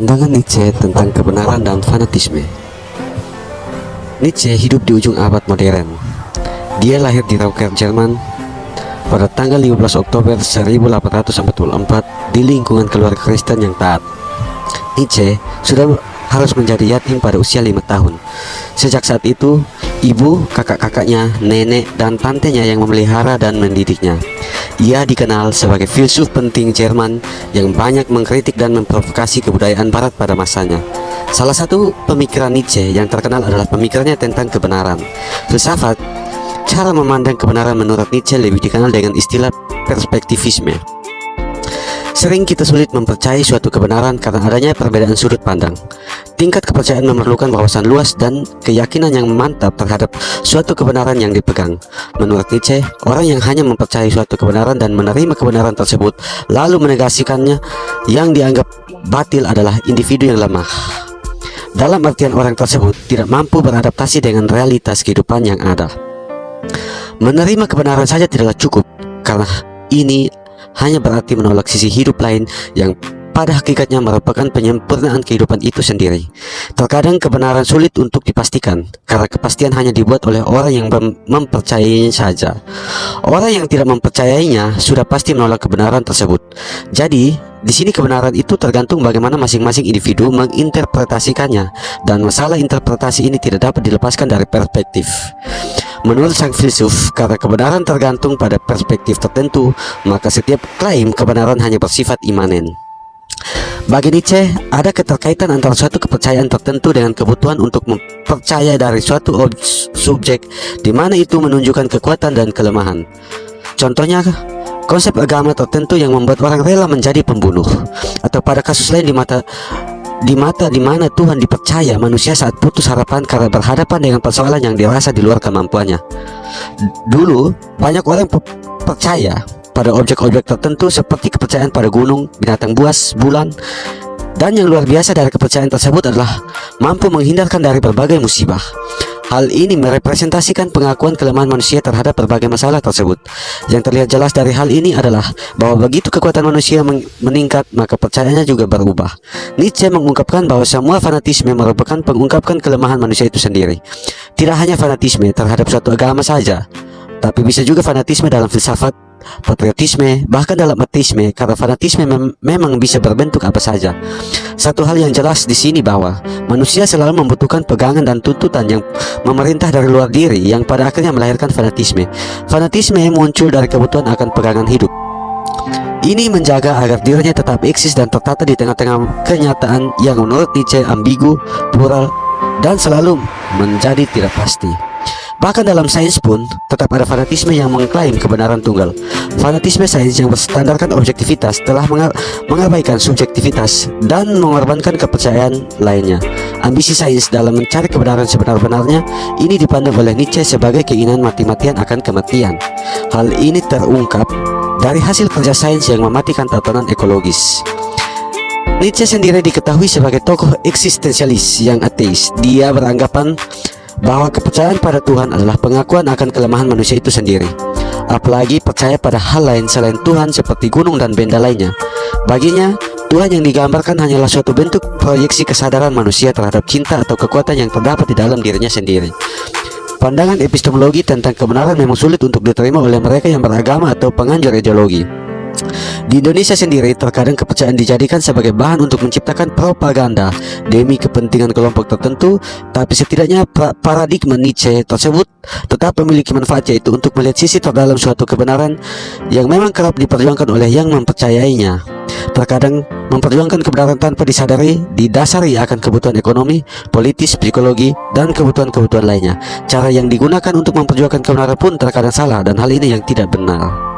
Pandangan Nietzsche tentang kebenaran dan fanatisme. Nietzsche hidup di ujung abad modern. Dia lahir di Rauker, Jerman pada tanggal 15 Oktober 1844 di lingkungan keluarga Kristen yang taat. Nietzsche sudah harus menjadi yatim pada usia 5 tahun. Sejak saat itu, ibu, kakak-kakaknya, nenek, dan tantenya yang memelihara dan mendidiknya. Ia dikenal sebagai filsuf penting Jerman yang banyak mengkritik dan memprovokasi kebudayaan Barat pada masanya. Salah satu pemikiran Nietzsche yang terkenal adalah pemikirannya tentang kebenaran. Filsafat, cara memandang kebenaran menurut Nietzsche lebih dikenal dengan istilah perspektivisme. Sering kita sulit mempercayai suatu kebenaran karena adanya perbedaan sudut pandang. Tingkat kepercayaan memerlukan wawasan luas dan keyakinan yang mantap terhadap suatu kebenaran yang dipegang. Menurut Nietzsche, orang yang hanya mempercayai suatu kebenaran dan menerima kebenaran tersebut lalu menegasikannya yang dianggap batil adalah individu yang lemah. Dalam artian orang tersebut tidak mampu beradaptasi dengan realitas kehidupan yang ada. Menerima kebenaran saja tidaklah cukup, karena ini hanya berarti menolak sisi hidup lain yang pada hakikatnya merupakan penyempurnaan kehidupan itu sendiri. Terkadang kebenaran sulit untuk dipastikan karena kepastian hanya dibuat oleh orang yang mempercayainya saja. Orang yang tidak mempercayainya sudah pasti menolak kebenaran tersebut. Jadi, di sini kebenaran itu tergantung bagaimana masing-masing individu menginterpretasikannya, dan masalah interpretasi ini tidak dapat dilepaskan dari perspektif. Menurut sang filsuf, karena kebenaran tergantung pada perspektif tertentu, maka setiap klaim kebenaran hanya bersifat imanen. Bagi Nietzsche, ada keterkaitan antara suatu kepercayaan tertentu dengan kebutuhan untuk mempercaya dari suatu subjek, di mana itu menunjukkan kekuatan dan kelemahan. Contohnya, konsep agama tertentu yang membuat orang rela menjadi pembunuh, atau pada kasus lain di mana Tuhan dipercaya manusia saat putus harapan karena berhadapan dengan persoalan yang dirasa di luar kemampuannya. Dulu, banyak orang percaya pada objek-objek tertentu seperti kepercayaan pada gunung, binatang buas, bulan, dan yang luar biasa dari kepercayaan tersebut adalah mampu menghindarkan dari berbagai musibah. Hal ini merepresentasikan pengakuan kelemahan manusia terhadap berbagai masalah tersebut. Yang terlihat jelas dari hal ini adalah bahwa begitu kekuatan manusia meningkat, maka percayaannya juga berubah. Nietzsche mengungkapkan bahwa semua fanatisme merupakan pengungkapan kelemahan manusia itu sendiri. Tidak hanya fanatisme terhadap suatu agama saja, tapi bisa juga fanatisme dalam filsafat, patriotisme, bahkan dalam ateisme, karena fanatisme memang bisa berbentuk apa saja. Satu hal yang jelas di sini bahwa manusia selalu membutuhkan pegangan dan tuntutan yang memerintah dari luar diri, yang pada akhirnya melahirkan fanatisme. Fanatisme muncul dari kebutuhan akan pegangan hidup. Ini menjaga agar dirinya tetap eksis dan tertata di tengah-tengah kenyataan yang menurut Nietzsche ambigu, plural, dan selalu menjadi tidak pasti. Bahkan dalam sains pun tetap ada fanatisme yang mengklaim kebenaran tunggal. Fanatisme sains yang berstandarkan objektivitas telah mengabaikan subjektivitas dan mengorbankan kepercayaan lainnya. Ambisi sains dalam mencari kebenaran sebenar-benarnya ini dipandang oleh Nietzsche sebagai keinginan mati-matian akan kematian. Hal ini terungkap dari hasil kerja sains yang mematikan tatanan ekologis. Nietzsche sendiri diketahui sebagai tokoh eksistensialis yang ateis. Dia beranggapan bahwa kepercayaan pada Tuhan adalah pengakuan akan kelemahan manusia itu sendiri, apalagi percaya pada hal lain selain Tuhan seperti gunung dan benda lainnya. Baginya, Tuhan yang digambarkan hanyalah suatu bentuk proyeksi kesadaran manusia terhadap cinta atau kekuatan yang terdapat di dalam dirinya sendiri. Pandangan epistemologi tentang kebenaran memang sulit untuk diterima oleh mereka yang beragama atau penganjur ideologi. Di Indonesia sendiri, terkadang kepercayaan dijadikan sebagai bahan untuk menciptakan propaganda demi kepentingan kelompok tertentu, tapi setidaknya paradigma Nietzsche tersebut tetap memiliki manfaat, yaitu untuk melihat sisi terdalam suatu kebenaran yang memang kerap diperjuangkan oleh yang mempercayainya. Terkadang memperjuangkan kebenaran tanpa disadari didasari akan kebutuhan ekonomi, politis, psikologi, dan kebutuhan-kebutuhan lainnya. Cara yang digunakan untuk memperjuangkan kebenaran pun terkadang salah, dan hal ini yang tidak benar.